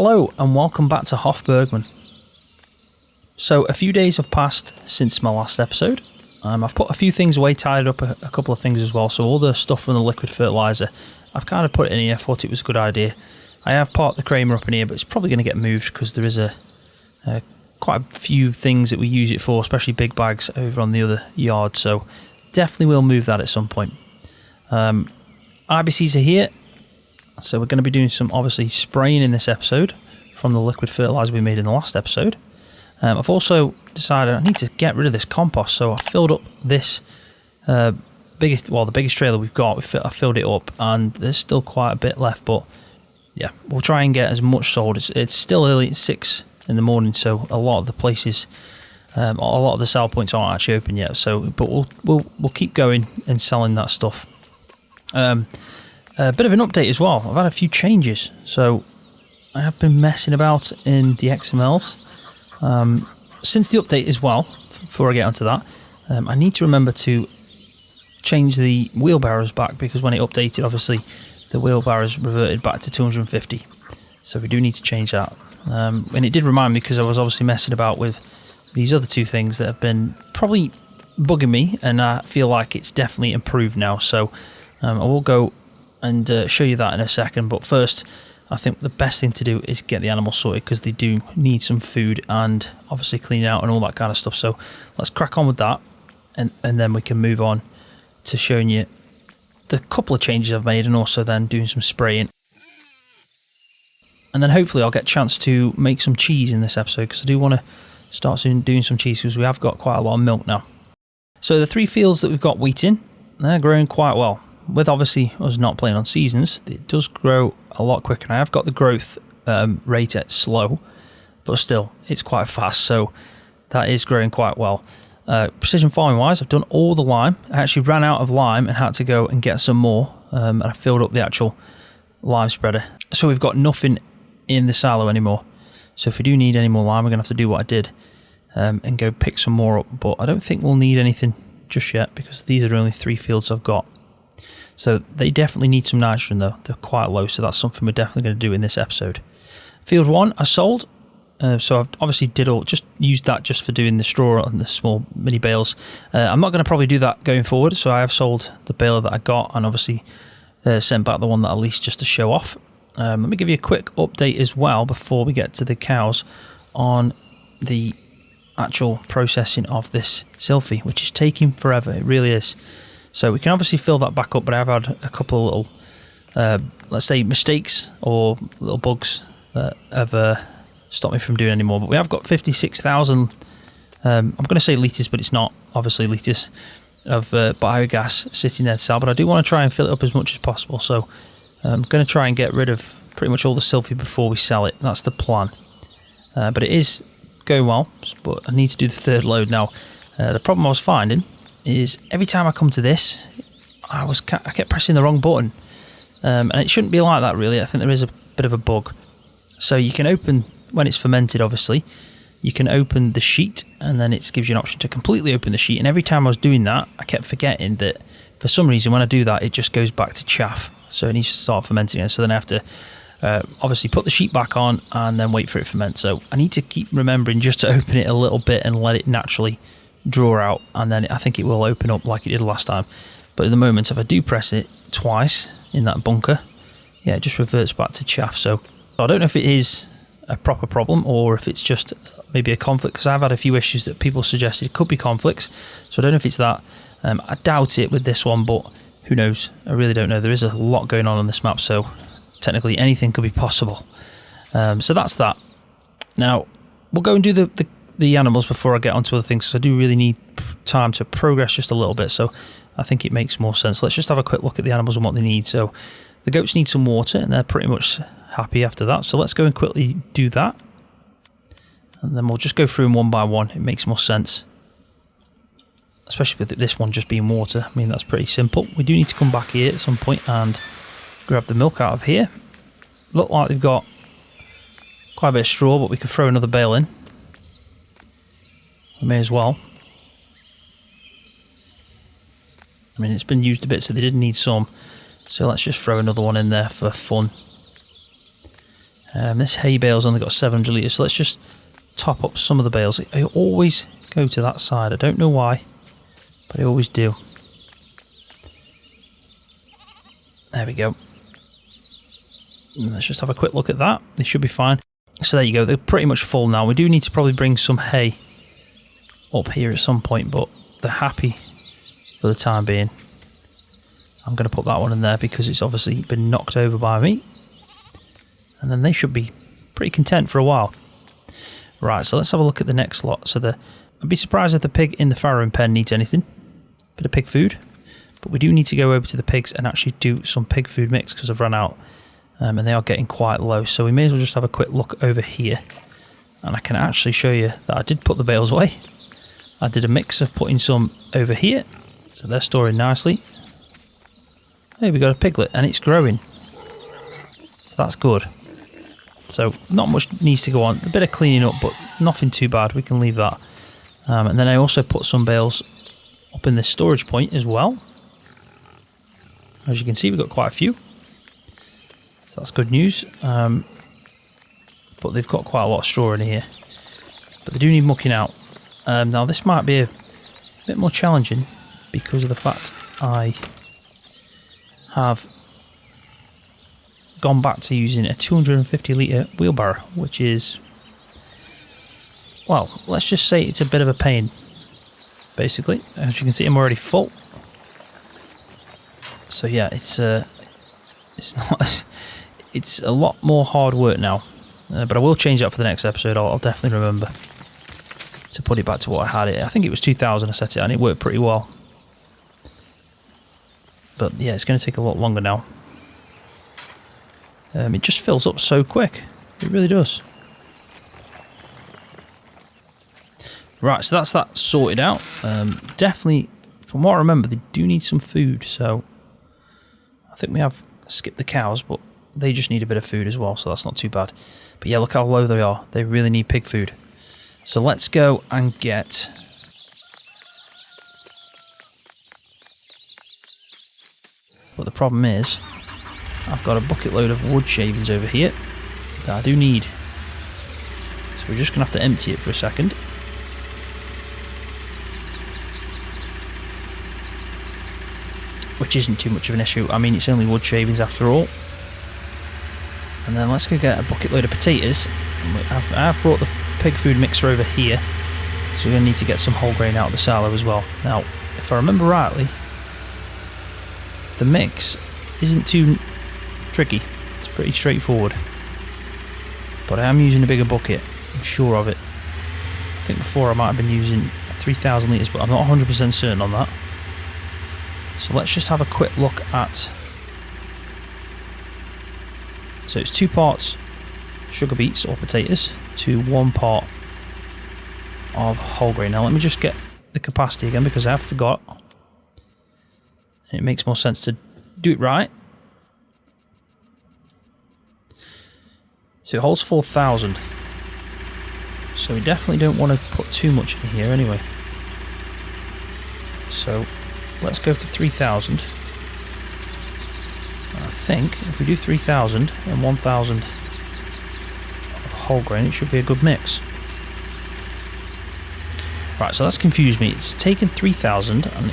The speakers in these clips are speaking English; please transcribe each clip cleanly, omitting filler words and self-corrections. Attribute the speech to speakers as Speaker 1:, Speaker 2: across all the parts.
Speaker 1: Hello and welcome back to Hof Bergmann. So a few days have passed since my last episode. I've put a few things away, tidied up a couple of things as well. So all the stuff from the liquid fertiliser, I've kind of put it in here. I thought it was a good idea. I have parked the Kramer up in here, but it's probably going to get moved because there is quite a few things that we use it for, especially big bags over on the other yard. So definitely will move that at some point. IBCs are here. So we're going to be doing some, obviously, spraying in this episode from the liquid fertiliser we made in the last episode. I've also decided I need to get rid of this compost, so I filled up this the biggest trailer we've got. I filled it up, and there's still quite a bit left, but yeah, we'll try and get as much sold. It's still early, it's 6 in the morning, so a lot of the places, a lot of the sell points aren't actually open yet. So, but we'll keep going and selling that stuff. A bit of an update as well. I've had a few changes, so I have been messing about in the XMLs since the update as well. Before I get onto that, I need to remember to change the wheelbarrows back, because when it updated, obviously the wheelbarrows reverted back to 250, so we do need to change that. And it did remind me, because I was obviously messing about with these other two things that have been probably bugging me, and I feel like it's definitely improved now. So I will go and show you that in a second, but first I think the best thing to do is get the animals sorted, because they do need some food and obviously clean out and all that kind of stuff. So let's crack on with that, and then we can move on to showing you the couple of changes I've made, and also then doing some spraying, and then hopefully I'll get a chance to make some cheese in this episode, because I do want to start soon doing some cheese, because we have got quite a lot of milk now. So the 3 fields that we've got wheat in, they're growing quite well. With obviously us not playing on seasons, it does grow a lot quicker. And I have got the growth rate at slow, but still it's quite fast, so that is growing quite well. Precision farming wise, I've done all the lime. I actually ran out of lime and had to go and get some more, and I filled up the actual lime spreader, so we've got nothing in the silo anymore. So if we do need any more lime, we're gonna have to do what I did and go pick some more up, but I don't think we'll need anything just yet, because these are only 3 fields I've got. So they definitely need some nitrogen though. They're quite low, so that's something we're definitely going to do in this episode. Field 1 I sold, so I've obviously just used that just for doing the straw and the small mini bales. I'm not going to probably do that going forward, so I have sold the baler that I got, and obviously sent back the one that I leased just to show off. Let me give you a quick update as well before we get to the cows on the actual processing of this Sylphie, which is taking forever. It really is. So we can obviously fill that back up, but I've had a couple of little, let's say, mistakes or little bugs that have stopped me from doing any more. But we have got 56,000, I'm going to say litres, but it's not obviously litres, of biogas sitting there to sell. But I do want to try and fill it up as much as possible. So I'm going to try and get rid of pretty much all the Sylphie before we sell it. That's the plan. But it is going well, but I need to do the 3rd load now. The problem I was finding is every time I come to this, I kept pressing the wrong button, and it shouldn't be like that really. I think there is a bit of a bug. So you can open, when it's fermented obviously, you can open the sheet, and then it gives you an option to completely open the sheet, and every time I was doing that, I kept forgetting that for some reason when I do that, it just goes back to chaff, so it needs to start fermenting again. So then I have to obviously put the sheet back on and then wait for it to ferment. So I need to keep remembering just to open it a little bit and let it naturally draw out, and then I think it will open up like it did last time. But at the moment, if I do press it twice in that bunker, yeah, it just reverts back to chaff. So I don't know if it is a proper problem or if it's just maybe a conflict, because I've had a few issues that people suggested it could be conflicts, so I don't know if it's that. I doubt it with this one, but who knows? I really don't know. There is a lot going on this map, so technically anything could be possible. So that's that. Now we'll go and do the animals before I get onto other things, because I do really need time to progress just a little bit, so I think it makes more sense. Let's just have a quick look at the animals and what they need. So the goats need some water, and they're pretty much happy after that, so let's go and quickly do that, and then we'll just go through them one by one. It makes more sense, especially with this one just being water. I mean, that's pretty simple. We do need to come back here at some point and grab the milk out of here. Look like they've got quite a bit of straw, but we could throw another bale in. We may as well. I mean, it's been used a bit, so they did need some. So let's just throw another one in there for fun. This hay bale's only got 700 litres, so let's just top up some of the bales. I always go to that side. I don't know why, but I always do. There we go. Let's just have a quick look at that. They should be fine. So there you go. They're pretty much full now. We do need to probably bring some hay up here at some point, but they're happy for the time being. I'm going to put that one in there because it's obviously been knocked over by me. And then they should be pretty content for a while. Right, so let's have a look at the next lot. So I'd be surprised if the pig in the farrowing pen needs anything. Bit of pig food. But we do need to go over to the pigs and actually do some pig food mix because I've run out. And they are getting quite low. So we may as well just have a quick look over here. And I can actually show you that I did put the bales away. I did a mix of putting some over here. So they're storing nicely. Hey, we got a piglet and it's growing. That's good. So not much needs to go on. A bit of cleaning up, but nothing too bad. We can leave that. And then I also put some bales up in this storage point as well. As you can see, we've got quite a few. So that's good news. But they've got quite a lot of straw in here. But they do need mucking out. Now this might be a bit more challenging because of the fact I have gone back to using a 250 litre wheelbarrow, which is, well, let's just say it's a bit of a pain, basically. As you can see, I'm already full. So yeah, it's not, it's a lot more hard work now, but I will change that for the next episode. I'll definitely remember to put it back to what I had it. I think it was 2000 I set it and it worked pretty well. But yeah, it's going to take a lot longer now. It just fills up so quick. It really does. Right, so that's that sorted out. Definitely, from what I remember, they do need some food. So I think we have skipped the cows, but they just need a bit of food as well. So that's not too bad. But yeah, look how low they are. They really need pig food. So let's go and get... But the problem is, I've got a bucket load of wood shavings over here that I do need. So we're just going to have to empty it for a second. Which isn't too much of an issue. I mean, it's only wood shavings after all. And then let's go get a bucket load of potatoes. I've brought the pig food mixer over here. So we're going to need to get some whole grain out of the silo as well. Now, if I remember rightly, the mix isn't too tricky. It's pretty straightforward. But I am using a bigger bucket. I'm sure of it. I think before I might have been using 3,000 litres, but I'm not 100% certain on that. So let's just have a quick look at... So it's 2 parts sugar beets or potatoes to 1 part of whole grain. Now let me just get the capacity again because I have forgot. It makes more sense to do it right. So it holds 4,000. So we definitely don't want to put too much in here anyway. So let's go for 3,000. I think if we do 3,000 and 1,000 of whole grain, it should be a good mix. Right, so that's confused me. It's taken 3,000 and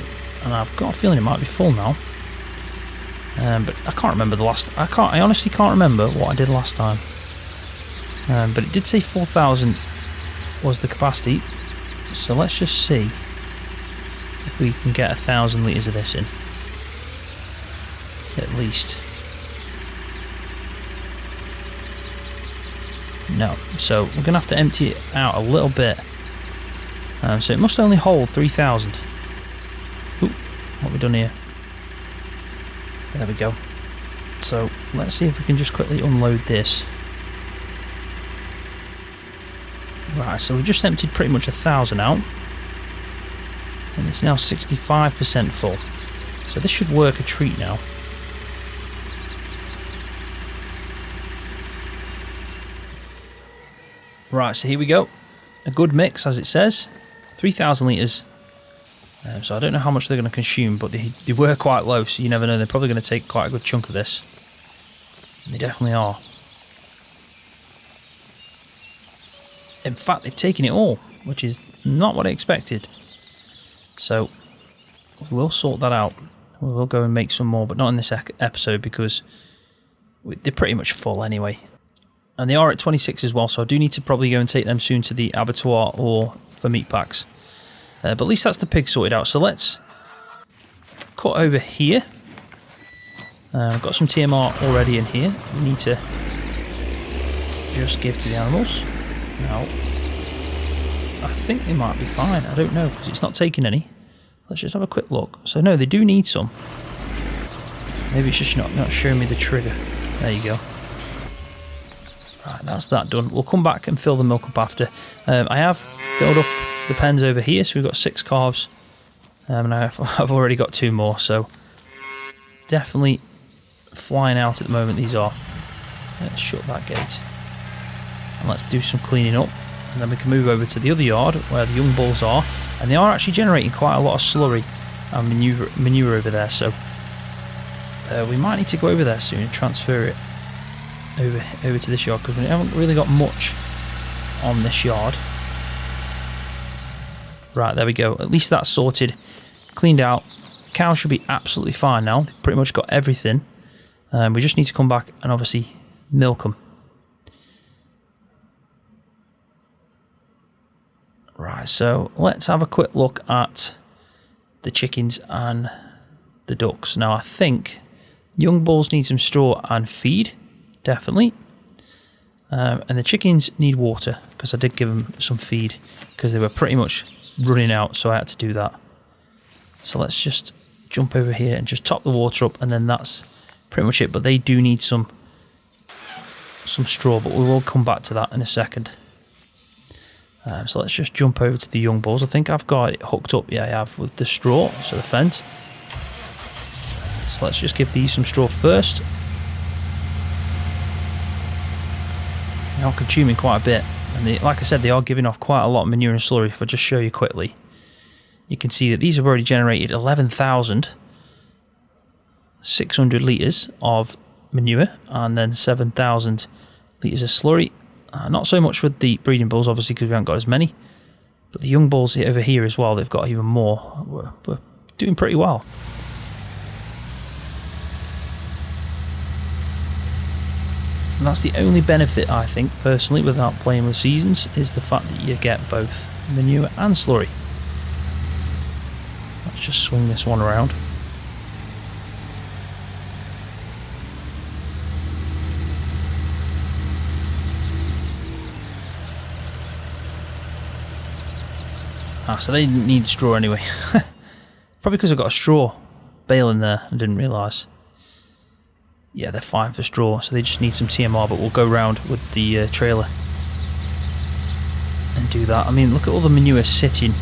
Speaker 1: I've got a feeling it might be full now. But I can't remember the last... I honestly can't remember what I did last time. But it did say 4,000 was the capacity. So let's just see if we can get 1,000 litres of this in. At least. No. So we're going to have to empty it out a little bit. So it must only hold 3,000. Ooh, what have we done here? There we go. So let's see if we can just quickly unload this. Right, so we just emptied pretty much 1,000 out. And it's now 65% full. So this should work a treat now. Right, so here we go. A good mix, as it says. 3,000 litres. So I don't know how much they're going to consume, but they were quite low, so you never know. They're probably going to take quite a good chunk of this. And they definitely are. In fact, they've taken it all, which is not what I expected. So we'll sort that out. We'll go and make some more, but not in this episode because they're pretty much full anyway. And they are at 26 as well, so I do need to probably go and take them soon to the abattoir or for meat packs. But at least that's the pig sorted out. So let's cut over here. I've got some TMR already in here. We need to just give to the animals. Now, I think they might be fine. I don't know, because it's not taking any. Let's just have a quick look. So no, they do need some. Maybe it's just not showing me the trigger. There you go. Right, that's that done. We'll come back and fill the milk up after. I have filled up the pens over here, so we've got 6 calves. And I've already got 2 more, so definitely flying out at the moment these are. Let's shut that gate. And let's do some cleaning up. And then we can move over to the other yard where the young bulls are. And they are actually generating quite a lot of slurry and manure over there, so we might need to go over there soon and transfer it over to this yard, because we haven't really got much on this yard. Right, there we go. At least that's sorted, cleaned out. Cows should be absolutely fine now. They've pretty much got everything. We just need to come back and obviously milk them. Right, so let's have a quick look at the chickens and the ducks. Now, I think young bulls need some straw and feed, definitely. And the chickens need water, because I did give them some feed, because they were pretty much running out, so I had to do that. So let's just jump over here and just top the water up, and then that's pretty much it. But they do need some straw, but we will come back to that in a second. So let's just jump over to the young bulls. I think I've got it hooked up. Yeah, I have, with the straw, so the fence. So let's just give these some straw first. They are consuming quite a bit. And they, like I said, they are giving off quite a lot of manure and slurry. If I just show you quickly, you can see that these have already generated 11,600 litres of manure and then 7,000 litres of slurry. Not so much with the breeding bulls, obviously, because we haven't got as many. But the young bulls over here as well, they've got even more. We're doing pretty well. And that's the only benefit, I think, personally, without playing with seasons, is the fact that you get both manure and slurry. Let's just swing this one around. So they didn't need straw anyway. Probably because I've got a straw bale in there, I didn't realise. Yeah, they're fine for straw, so they just need some TMR, but we'll go round with the trailer and do that. I mean, look at all the manure sitting.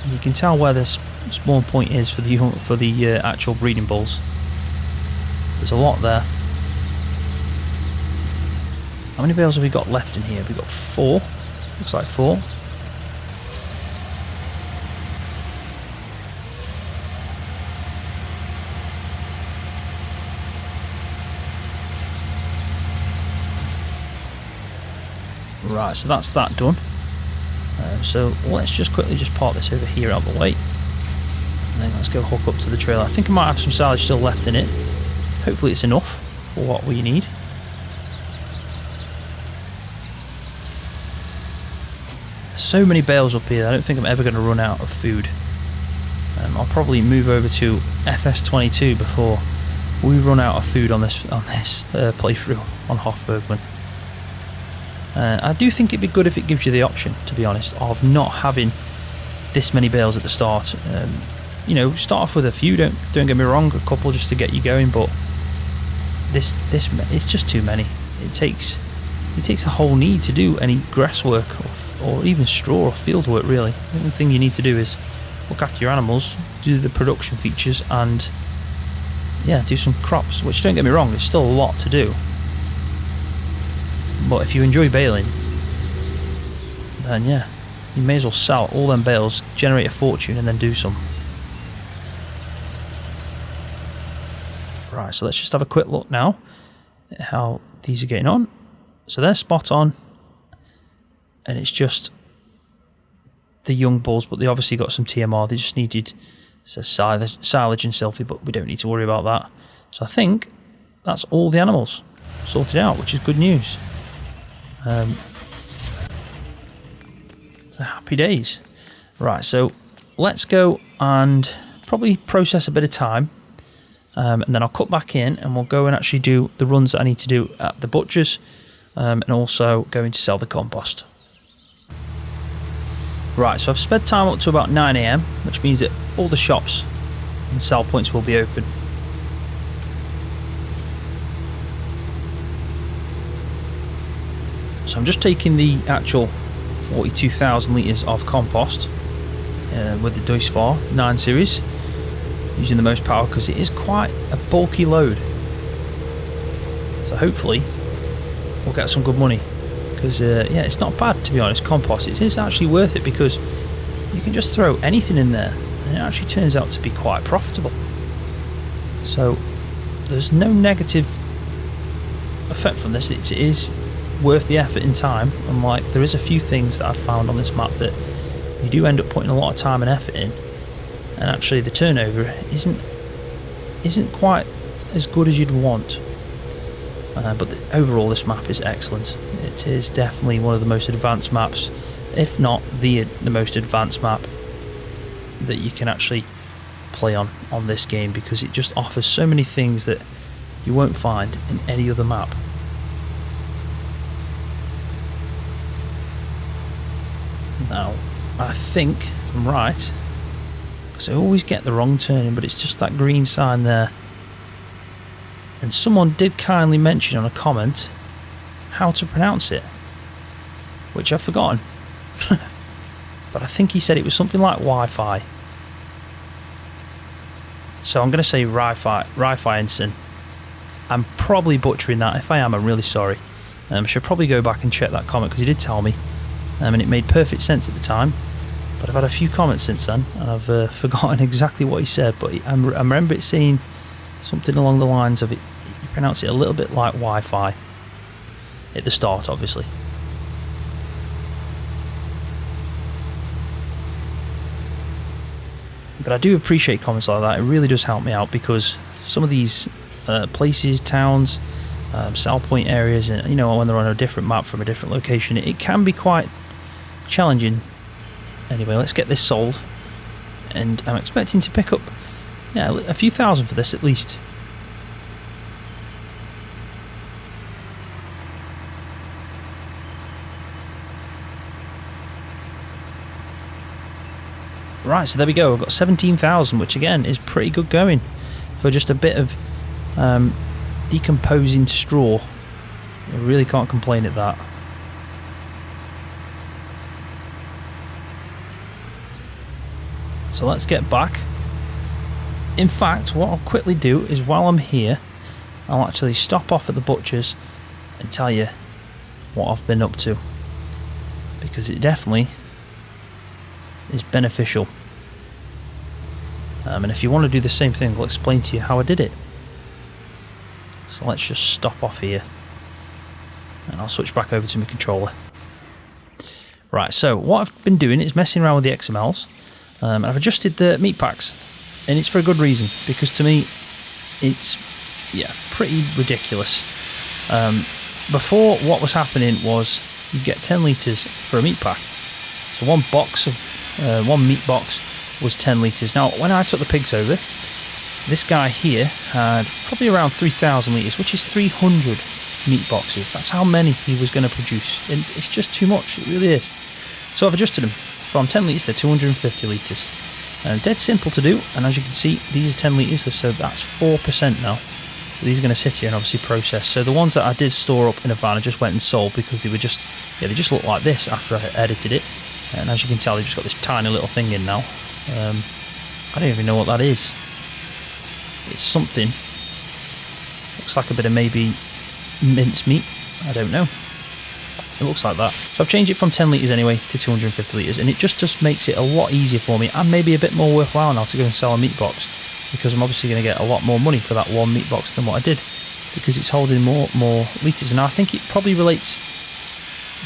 Speaker 1: And you can tell where this spawn point is for the actual breeding bulls. There's a lot there. How many bales have we got left in here? We've got 4. Looks like 4. Right, so that's that done. So let's just quickly just park this over here out of the way. And then let's go hook up to the trailer. I think I might have some silage still left in it. Hopefully it's enough for what we need. So many bales up here, I don't think I'm ever going to run out of food. I'll probably move over to FS19 before we run out of food on this playthrough on Hof Bergmann. I do think it'd be good if it gives you the option, to be honest, of not having this many bales at the start. You know, start off with a few, don't get me wrong, a couple just to get you going, but this it's just too many. It takes a whole need to do any grass work or even straw or field work, really. The only thing you need to do is look after your animals, do the production features, and yeah, do some crops, which, don't get me wrong, there's still a lot to do. But if you enjoy baling, then yeah, you may as well sell all them bales, generate a fortune, and then do some. Right, so let's just have a quick look now at how these are getting on. So they're spot on, and it's just the young bulls, but they obviously got some TMR. They just needed silage and selfie, but we don't need to worry about that. So I think that's all the animals sorted out, which is good news. So happy days. Right, so let's go and probably process a bit of time, and then I'll cut back in and we'll go and actually do the runs that I need to do at the butchers, and also going to sell the compost. Right, so I've sped time up to about 9 AM, which means that all the shops and sell points will be open. So I'm just taking the actual 42,000 litres of compost with the Duisvar 9 series, using the most power because it is quite a bulky load. So hopefully we'll get some good money, because yeah, it's not bad, to be honest. Compost, it is actually worth it because you can just throw anything in there and it actually turns out to be quite profitable. So there's no negative effect from this. It is worth the effort in time, unlike there is a few things that I've found on this map that you do end up putting a lot of time and effort in, and actually the turnover isn't quite as good as you'd want. But overall this map is excellent. It is definitely one of the most advanced maps, if not the most advanced map that you can actually play on this game, because it just offers so many things that you won't find in any other map. Now, I think I'm right, because I always get the wrong turning, but it's just that green sign there. And someone did kindly mention on a comment how to pronounce it, which I've forgotten. But I think he said it was something like Wi-Fi. So I'm going to say Ryfienson. I'm probably butchering that. If I am, I'm really sorry. I should probably go back and check that comment, because he did tell me. And it made perfect sense at the time, but I've had a few comments since then and I've forgotten exactly what he said, but I remember it saying something along the lines of it. You pronounce it a little bit like Wi-Fi at the start, obviously. But I do appreciate comments like that. It really does help me out, because some of these places, towns, sell point areas, and when they're on a different map from a different location, it can be quite challenging. Anyway, let's get this sold, and I'm expecting to pick up a few thousand for this at least. Right, so there we go. I've got 17,000, which again is pretty good going for just a bit of decomposing straw. I really can't complain at that. So let's get back. In fact, what I'll quickly do is, while I'm here, I'll actually stop off at the butcher's and tell you what I've been up to, because it definitely is beneficial. And if you want to do the same thing, I'll explain to you how I did it. So let's just stop off here and I'll switch back over to my controller. Right, so what I've been doing is messing around with the XMLs, and I've adjusted the meat packs, and it's for a good reason, because to me it's pretty ridiculous. Before, what was happening was you get 10 litres for a meat pack, so one meat box was 10 litres. Now when I took the pigs over, this guy here had probably around 3,000 litres, which is 300 meat boxes. That's how many he was going to produce, and it's just too much, it really is. So I've adjusted them from 10 litres to 250 litres. Dead simple to do, and as you can see, these are 10 litres, so that's 4% now. So these are going to sit here and obviously process. So the ones that I did store up in a van, I just went and sold, because they were just, they just looked like this after I edited it. And as you can tell, they've just got this tiny little thing in now. I don't even know what that is. It's something. Looks like a bit of maybe mincemeat. I don't know. It looks like that. So I've changed it from 10 litres anyway to 250 litres, and it just makes it a lot easier for me, and maybe a bit more worthwhile now to go and sell a meat box, because I'm obviously going to get a lot more money for that one meat box than what I did. because it's holding more litres. And I think it probably relates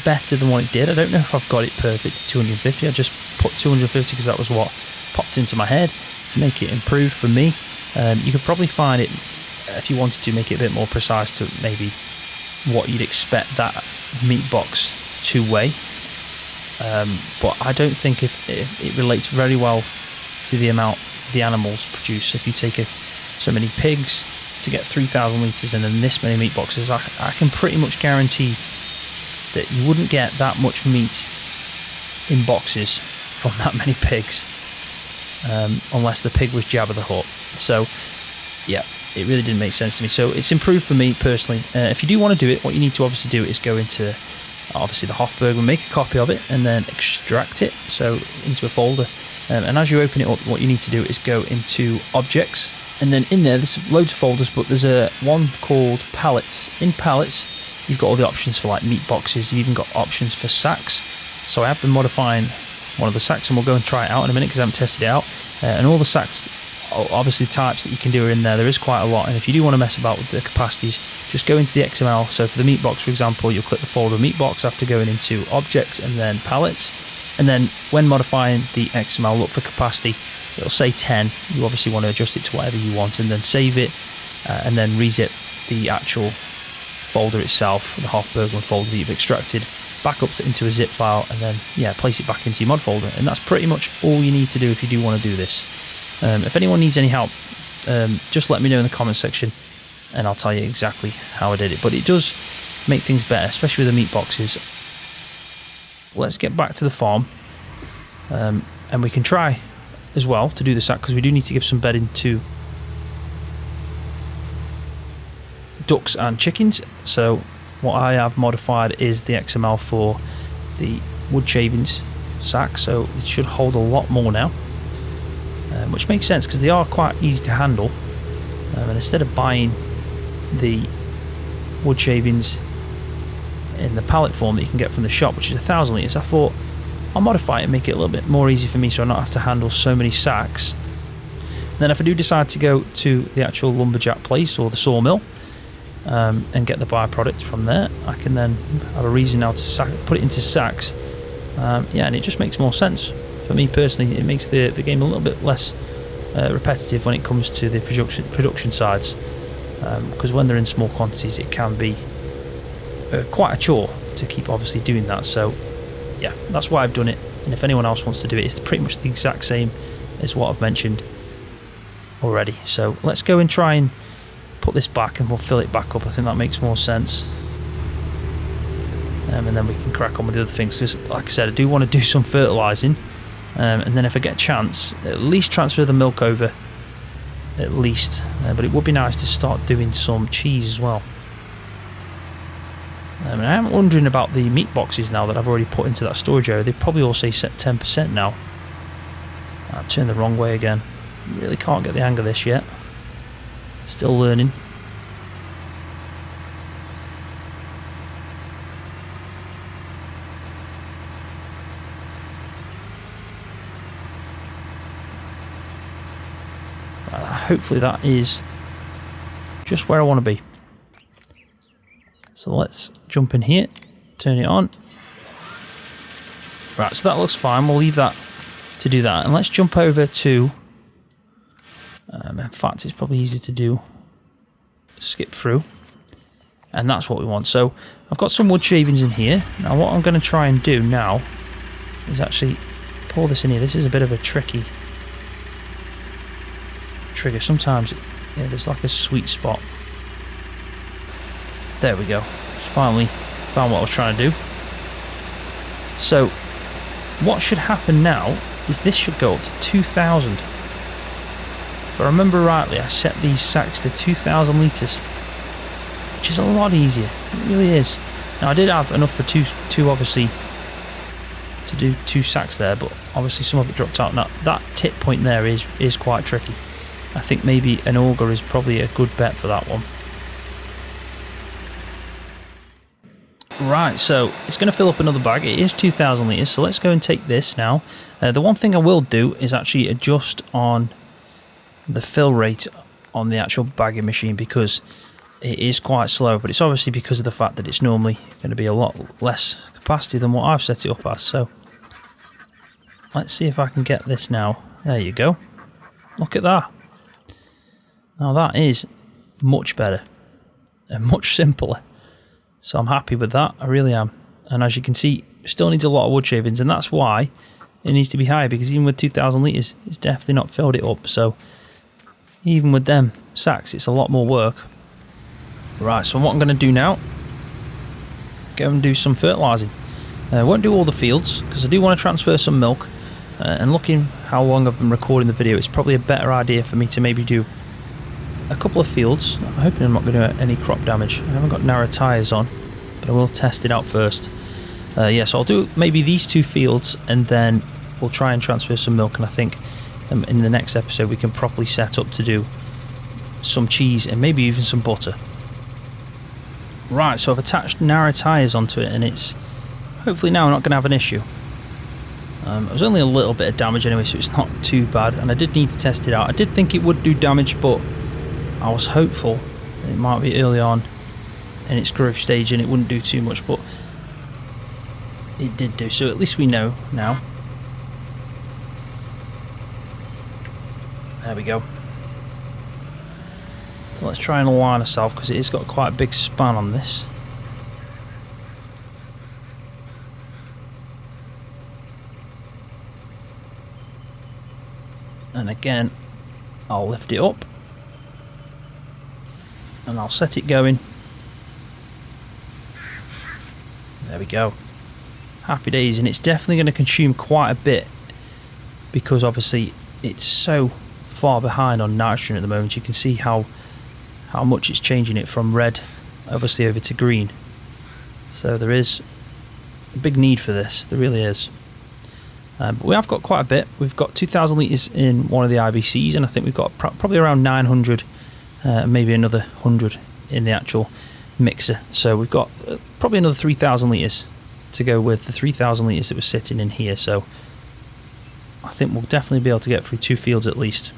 Speaker 1: better than what it did. I don't know if I've got it perfect to 250. I just put 250 because that was what popped into my head to make it improve for me. You could probably find it, if you wanted to make it a bit more precise to maybe what you'd expect that meat box to weigh. But I don't think if it relates very well to the amount the animals produce. If you take so many pigs to get 3,000 litres and then this many meat boxes, I can pretty much guarantee that you wouldn't get that much meat in boxes from that many pigs, unless the pig was Jabba the Hutt. So yeah, it really didn't make sense to me. So it's improved for me personally. If you do want to do it, what you need to obviously do is go into obviously the Hof Bergmann, make a copy of it and then extract it so into a folder. And as you open it up, what you need to do is go into Objects, and then in there's loads of folders, but there's one called Pallets. In Pallets, you've got all the options for like meat boxes. You've even got options for sacks. So I have been modifying one of the sacks, and we'll go and try it out in a minute because I haven't tested it out. And all the sacks, obviously types that you can do are in there. There is quite a lot, and if you do want to mess about with the capacities, just go into the XML. So for the meat box, for example, you'll click the folder meat box after going into Objects and then Pallets. And then when modifying the XML, look for capacity. It'll say 10. You obviously want to adjust it to whatever you want, and then save it, and then rezip the actual folder itself, the Hof Bergmann folder that you've extracted, back up into a zip file, and then place it back into your mod folder. And that's pretty much all you need to do if you do want to do this. If anyone needs any help, just let me know in the comments section, and I'll tell you exactly how I did it. But it does make things better, especially with the meat boxes. Let's get back to the farm, and we can try as well to do the sack, because we do need to give some bedding to ducks and chickens. So what I have modified is the XML for the wood shavings sack, so it should hold a lot more now, which makes sense because they are quite easy to handle. And instead of buying the wood shavings in the pallet form that you can get from the shop, which is 1,000 litres, I thought I'll modify it and make it a little bit more easy for me so I don't have to handle so many sacks. And then if I do decide to go to the actual lumberjack place or the sawmill and get the byproduct from there, I can then have a reason now to put it into sacks. And it just makes more sense for me personally. It makes the game a little bit less repetitive when it comes to the production sides, because when they're in small quantities it can be quite a chore to keep obviously doing that. So yeah, that's why I've done it, and if anyone else wants to do it, it's pretty much the exact same as what I've mentioned already. So let's go and try and put this back, and we'll fill it back up. I think that makes more sense, and then we can crack on with the other things, because like I said, I do want to do some fertilising, and then if I get a chance, at least transfer the milk over at least, but it would be nice to start doing some cheese as well. And I am wondering about the meat boxes now that I've already put into that storage area. They probably all say set 10% now. I've turned the wrong way again. Really can't get the hang of this yet. Still learning. Hopefully that is just where I want to be. So let's jump in here, turn it on. Right, so that looks fine. We'll leave that to do that. And let's jump over to, in fact, it's probably easy to do, skip through. And that's what we want. So I've got some wood shavings in here. Now what I'm going to try and do now is actually pour this in here. This is a bit of a tricky trigger. Sometimes there's like a sweet spot. There we go. Finally found what I was trying to do. So what should happen now is this should go up to 2,000. If I remember rightly, I set these sacks to 2,000 litres, which is a lot easier. It really is. Now I did have enough for two obviously to do 2 sacks there, but obviously some of it dropped out. Now that tip point there is quite tricky. I think maybe an auger is probably a good bet for that one. Right, so it's going to fill up another bag. It is 2,000 litres, so let's go and take this now. The one thing I will do is actually adjust on the fill rate on the actual bagging machine, because it is quite slow, but it's obviously because of the fact that it's normally going to be a lot less capacity than what I've set it up as. So let's see if I can get this now. There you go. Look at that. Now that is much better and much simpler. So I'm happy with that. I really am. And as you can see, it still needs a lot of wood shavings, and that's why it needs to be higher, because even with 2,000 litres, it's definitely not filled it up. So even with them sacks, it's a lot more work. Right, so what I'm going to do now, go and do some fertilising. I won't do all the fields, because I do want to transfer some milk. And looking how long I've been recording the video, it's probably a better idea for me to maybe do a couple of fields. I'm hoping I'm not going to do any crop damage. I haven't got narrow tyres on, but I will test it out first. Yeah, so I'll do maybe these 2 fields, and then we'll try and transfer some milk. And I think in the next episode we can properly set up to do some cheese and maybe even some butter. Right, so I've attached narrow tyres onto it, and it's hopefully now not going to have an issue. It was only a little bit of damage anyway, so it's not too bad, and I did need to test it out. I did think it would do damage, but I was hopeful it might be early on in its growth stage and it wouldn't do too much, but it did do, so at least we know now. There we go. So let's try and align ourselves, because it has got quite a big span on this. And again, I'll lift it up and I'll set it going. There we go. Happy days. And it's definitely going to consume quite a bit, because obviously it's so far behind on nitrogen at the moment. You can see how much it's changing it from red obviously over to green. So there is a big need for this, there really is. But we have got quite a bit. We've got 2,000 litres in one of the IBCs, and I think we've got probably around 900, maybe another 100 in the actual mixer. So we've got probably another 3,000 litres to go with the 3,000 litres that was sitting in here. So I think we'll definitely be able to get through 2 fields at least.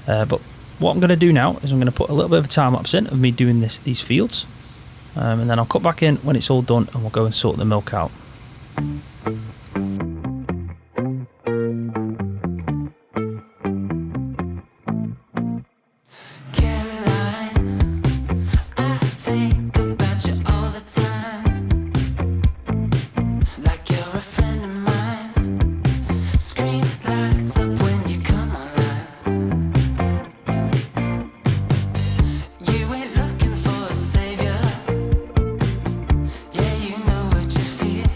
Speaker 1: But what I'm going to do now is I'm going to put a little bit of a time lapse in of me doing these fields, and then I'll cut back in when it's all done, and we'll go and sort the milk out.
Speaker 2: Yeah, you know what you feel.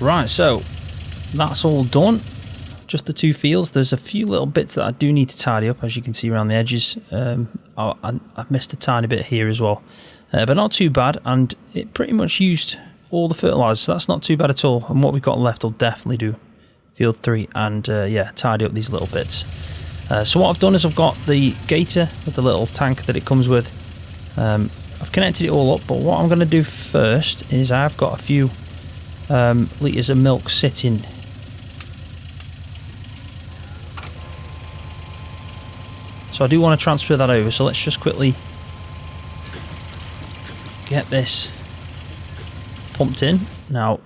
Speaker 1: Right, so that's all done. Just the two fields. There's a few little bits that I do need to tidy up, as you can see around the edges. I've missed a tiny bit here as well, but not too bad, and it pretty much used all the fertilizer, so that's not too bad at all. And what we've got left will definitely do field 3, and yeah, tidy up these little bits. So what I've done is I've got the gator with the little tank that it comes with. I've connected it all up, but what I'm going to do first is I've got a few litres of milk sitting. So I do want to transfer that over, so let's just quickly get this pumped in. Now,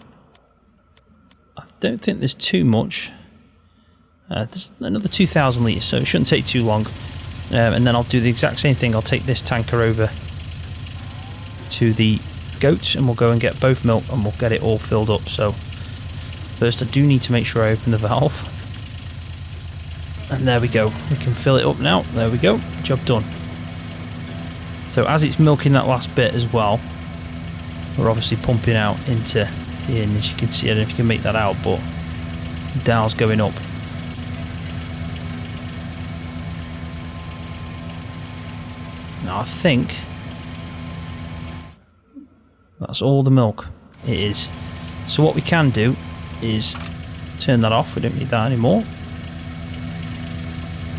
Speaker 1: I don't think there's too much. There's another 2,000 litres, so it shouldn't take too long. And then I'll do the exact same thing. I'll take this tanker over to the goats and we'll go and get both milk and we'll get it all filled up. So first I do need to make sure I open the valve. And there we go. We can fill it up now. There we go. Job done. So as it's milking that last bit as well, we're obviously pumping out into here, and as you can see, I don't know if you can make that out, but the dial's going up. Now I think that's all the milk it is. So what we can do is turn that off. We don't need that anymore.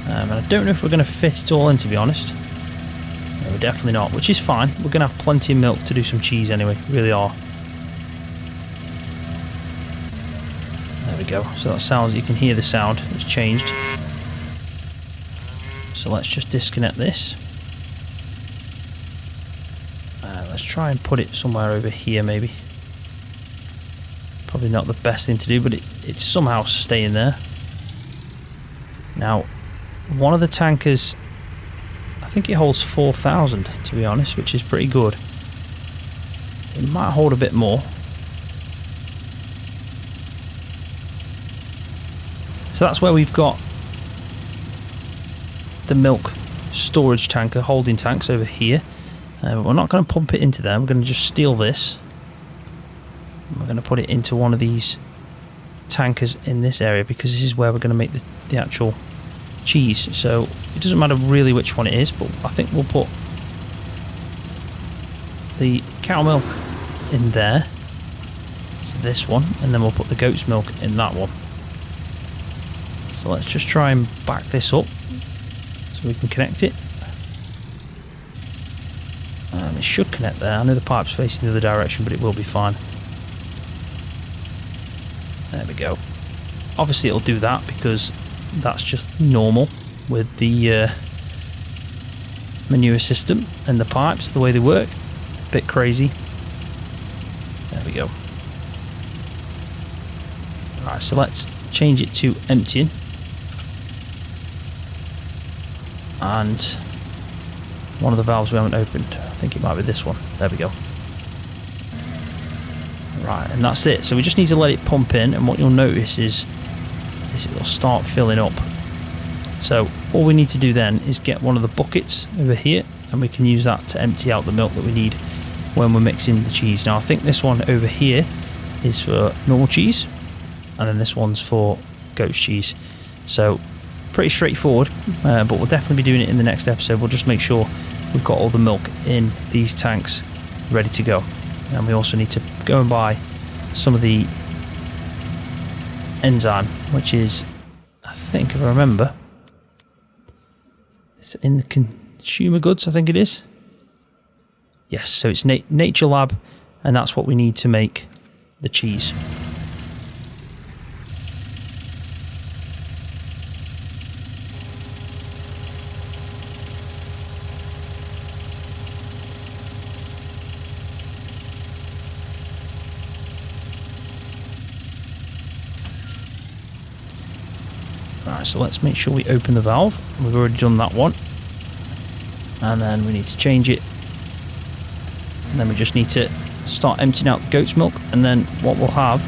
Speaker 1: And I don't know if we're going to fit it all in, to be honest. No, we're definitely not, which is fine. We're going to have plenty of milk to do some cheese anyway. We really are. There we go. So that sounds, you can hear the sound. It's changed. So let's just disconnect this. Let's try and put it somewhere over here, maybe. Probably not the best thing to do, but it's somehow staying there. Now, one of the tankers, I think it holds 4,000, to be honest, which is pretty good. It might hold a bit more. So that's where we've got the milk storage tanker, holding tanks over here. But we're not going to pump it into there. We're going to just steal this. We're going to put it into one of these tankers in this area, because this is where we're going to make the actual cheese. So it doesn't matter really which one it is, but I think we'll put the cow milk in there. So this one, and then we'll put the goat's milk in that one. So let's just try and back this up so we can connect it. It should connect there. I know the pipe's facing the other direction, but it will be fine. There we go. Obviously it'll do that because that's just normal with the manure system and the pipes, the way they work. A bit crazy. There we go. Alright, so let's change it to emptying. And one of the valves we haven't opened, I think it might be this one. There we go. Right, and that's it. So we just need to let it pump in, and what you'll notice is it'll start filling up. So all we need to do then is get one of the buckets over here, and we can use that to empty out the milk that we need when we're mixing the cheese. Now I think this one over here is for normal cheese, and then this one's for goat's cheese. So pretty straightforward, but we'll definitely be doing it in the next episode. We'll just make sure we've got all the milk in these tanks ready to go. And we also need to go and buy some of the enzyme, which is, I think if I remember, it's in the consumer goods, I think it is. Yes, so it's Nature Lab, and that's what we need to make the cheese. Right, so let's make sure we open the valve. We've already done that one. And then we need to change it. And then we just need to start emptying out the goat's milk. And then what we'll have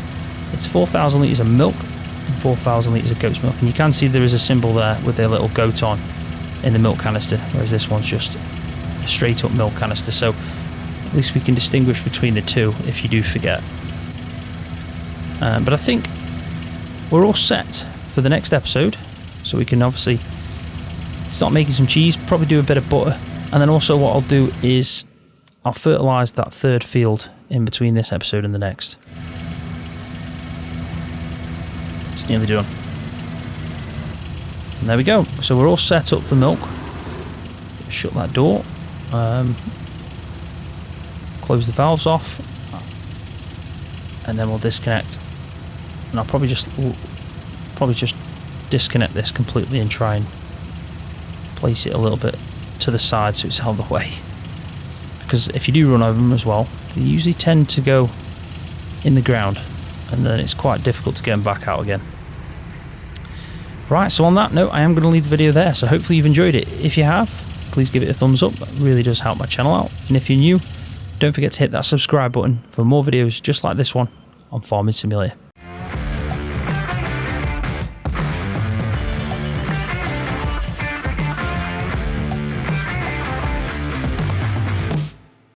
Speaker 1: is 4,000 litres of milk and 4,000 litres of goat's milk. And you can see there is a symbol there with their little goat on in the milk canister, whereas this one's just a straight up milk canister. So at least we can distinguish between the two if you do forget. But I think we're all set for the next episode, so we can obviously start making some cheese, probably do a bit of butter, and then also what I'll do is I'll fertilise that third field in between this episode and the next. It's nearly done. And there we go. So we're all set up for milk. Shut that door. Close the valves off. And then we'll disconnect. And I'll probably just disconnect this completely and try and place it a little bit to the side so it's held away. Because if you do run over them as well, they usually tend to go in the ground, and then it's quite difficult to get them back out again. Right, so on that note, I am going to leave the video there, so hopefully you've enjoyed it. If you have, please give it a thumbs up, that really does help my channel out. And if you're new, don't forget to hit that subscribe button for more videos just like this one on Farming Simulator.